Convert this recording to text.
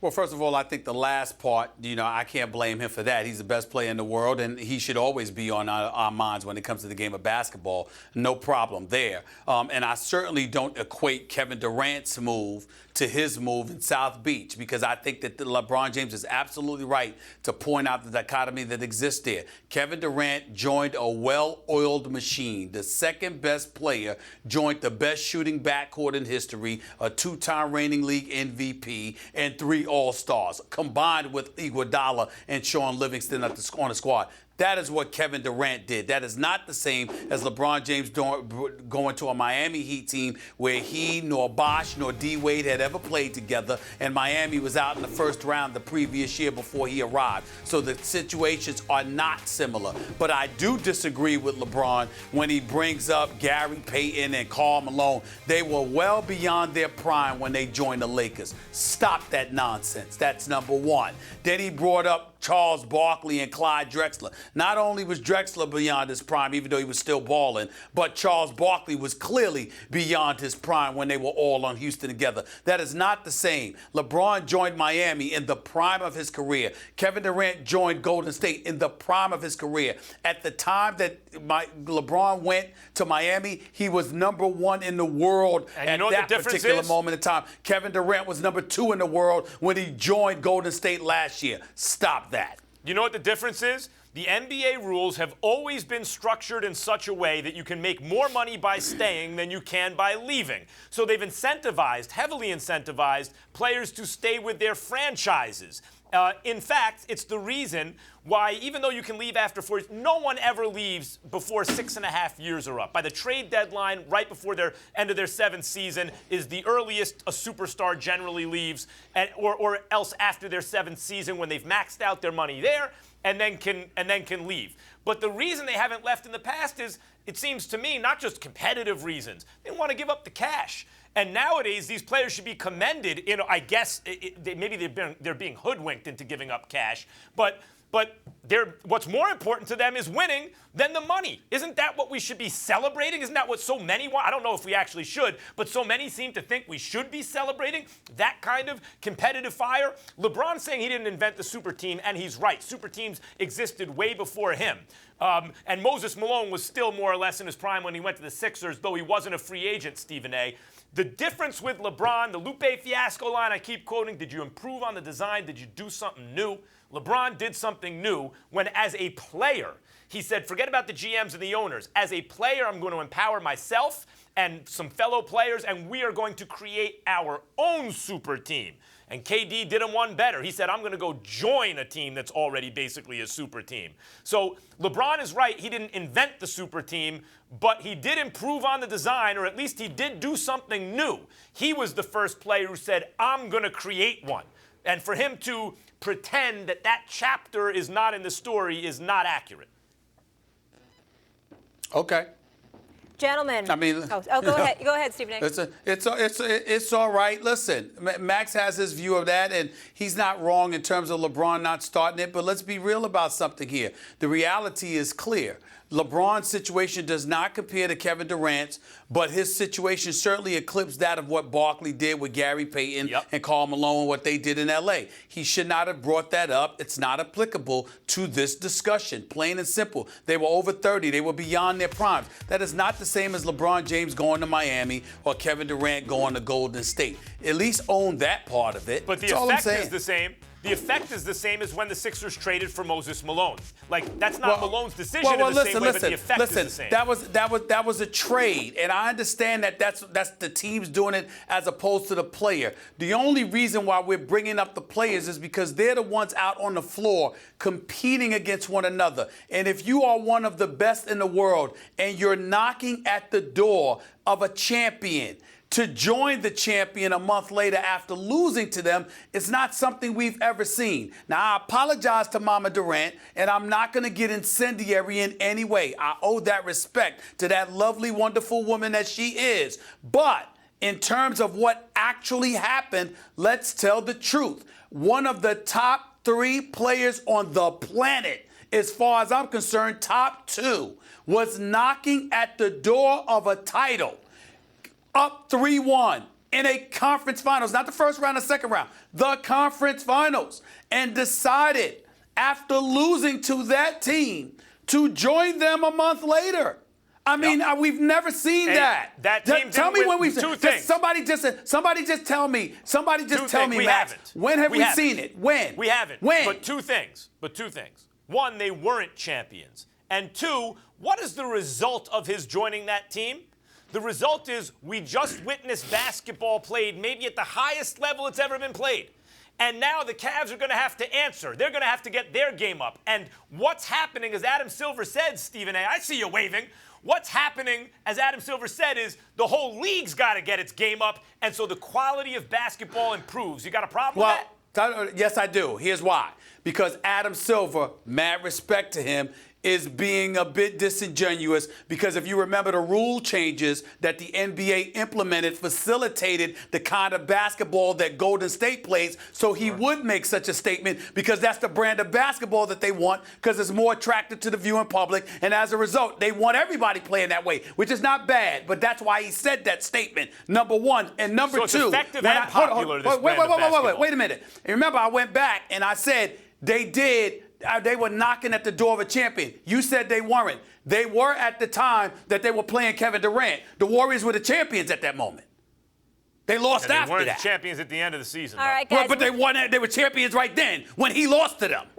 Well, first of all, I think the last part, I can't blame him for that. He's the best player in the world, and he should always be on our minds when it comes to the game of basketball. No problem there. And I certainly don't equate Kevin Durant's move to his move in South Beach, because I think that LeBron James is absolutely right to point out the dichotomy that exists there. Kevin Durant joined a well-oiled machine. The second best player joined the best shooting backcourt in history, a two-time reigning league MVP, and 3 All-Stars, combined with Iguodala and Sean Livingston on the squad. That is what Kevin Durant did. That is not the same as LeBron James going to a Miami Heat team where he nor Bosh nor D-Wade had ever played together, and Miami was out in the first round the previous year before he arrived. So the situations are not similar. But I do disagree with LeBron when he brings up Gary Payton and Karl Malone. They were well beyond their prime when they joined the Lakers. Stop that nonsense. That's number one. Then he brought up Charles Barkley and Clyde Drexler. Not only was Drexler beyond his prime, even though he was still balling, but Charles Barkley was clearly beyond his prime when they were all on Houston together. That is not the same. LeBron joined Miami in the prime of his career. Kevin Durant joined Golden State in the prime of his career. At the time that LeBron went to Miami, he was number 1 in the world at that particular moment in time. Kevin Durant was number 2 in the world when he joined Golden State last year. Stop that. You know what the difference is? The NBA rules have always been structured in such a way that you can make more money by staying than you can by leaving. So they've incentivized, heavily incentivized, players to stay with their franchises. In fact, it's the reason why, even though you can leave after 4 years, no one ever leaves before 6.5 years are up. By the trade deadline, right before their end of their 7th season, is the earliest a superstar generally leaves, or else after their 7th season when they've maxed out their money there and then can leave. But the reason they haven't left in the past is, it seems to me, not just competitive reasons. They want to give up the cash. And nowadays, these players should be commended. I guess maybe they're being hoodwinked into giving up cash, but what's more important to them is winning than the money. Isn't that what we should be celebrating? Isn't that what so many want? I don't know if we actually should, but so many seem to think we should be celebrating that kind of competitive fire. LeBron's saying he didn't invent the super team, and he's right. Super teams existed way before him. And Moses Malone was still more or less in his prime when he went to the Sixers, though he wasn't a free agent, Stephen A. The difference with LeBron, the Lupe Fiasco line I keep quoting, did you improve on the design? Did you do something new? LeBron did something new when, as a player, he said, forget about the GMs and the owners. As a player, I'm going to empower myself and some fellow players, and we are going to create our own super team. And KD did him one better. He said, I'm going to go join a team that's already basically a super team. So LeBron is right. He didn't invent the super team, but he did improve on the design, or at least he did do something new. He was the first player who said, I'm going to create one. And for him to pretend that that chapter is not in the story is not accurate. Okay. Gentlemen. I mean, go ahead. Go ahead, Stephen A. It's all right. Listen, Max has his view of that, and he's not wrong in terms of LeBron not starting it. But let's be real about something here. The reality is clear. LeBron's situation does not compare to Kevin Durant's, but his situation certainly eclipsed that of what Barkley did with Gary Payton and Karl Malone, what they did in L.A. He should not have brought that up. It's not applicable to this discussion, plain and simple. They were over 30. They were beyond their primes. That is not the same as LeBron James going to Miami or Kevin Durant going to Golden State. At least own that part of it. But the effect is the same. The effect is the same as when the Sixers traded for Moses Malone. Like, that's not Malone's decision in the same way, but the effect is the same. That was a trade, and I understand that that's the teams doing it as opposed to the player. The only reason why we're bringing up the players is because they're the ones out on the floor competing against one another. And if you are one of the best in the world and you're knocking at the door of a champion, to join the champion a month later after losing to them is not something we've ever seen. Now, I apologize to Mama Durant, and I'm not going to get incendiary in any way. I owe that respect to that lovely, wonderful woman that she is. But in terms of what actually happened, let's tell the truth. One of the top 3 players on the planet, as far as I'm concerned, top 2, was knocking at the door of a title. Up 3-1, in a conference finals, not the first round or second round, the conference finals, and decided after losing to that team to join them a month later. I mean, we've never seen that. That team tell me when we've two things. Somebody just tell me. Somebody just tell me, we Max. haven't. When have we seen it? When? We haven't. When? But two things. One, they weren't champions. And two, what is the result of his joining that team? The result is we just witnessed basketball played maybe at the highest level it's ever been played. And now the Cavs are going to have to answer. They're going to have to get their game up. And what's happening, as Adam Silver said, Stephen A., I see you waving. What's happening, as Adam Silver said, is the whole league's got to get its game up, and so the quality of basketball improves. You got a problem with that? Yes, I do. Here's why. Because Adam Silver, mad respect to him, is being a bit disingenuous, because if you remember the rule changes that the NBA implemented facilitated the kind of basketball that Golden State plays, so he would make such a statement because that's the brand of basketball that they want, because it's more attractive to the viewing public, and as a result, they want everybody playing that way, which is not bad, but that's why he said that statement, number one. And number so it's two, effective and popular, this brand of basketball. wait a minute. And remember, I went back and I said they were knocking at the door of a champion. You said they weren't. They were at the time that they were playing Kevin Durant. The Warriors were the champions at that moment. They lost after that. They weren't the champions at the end of the season. All right, guys. But they won. They were champions right then when he lost to them.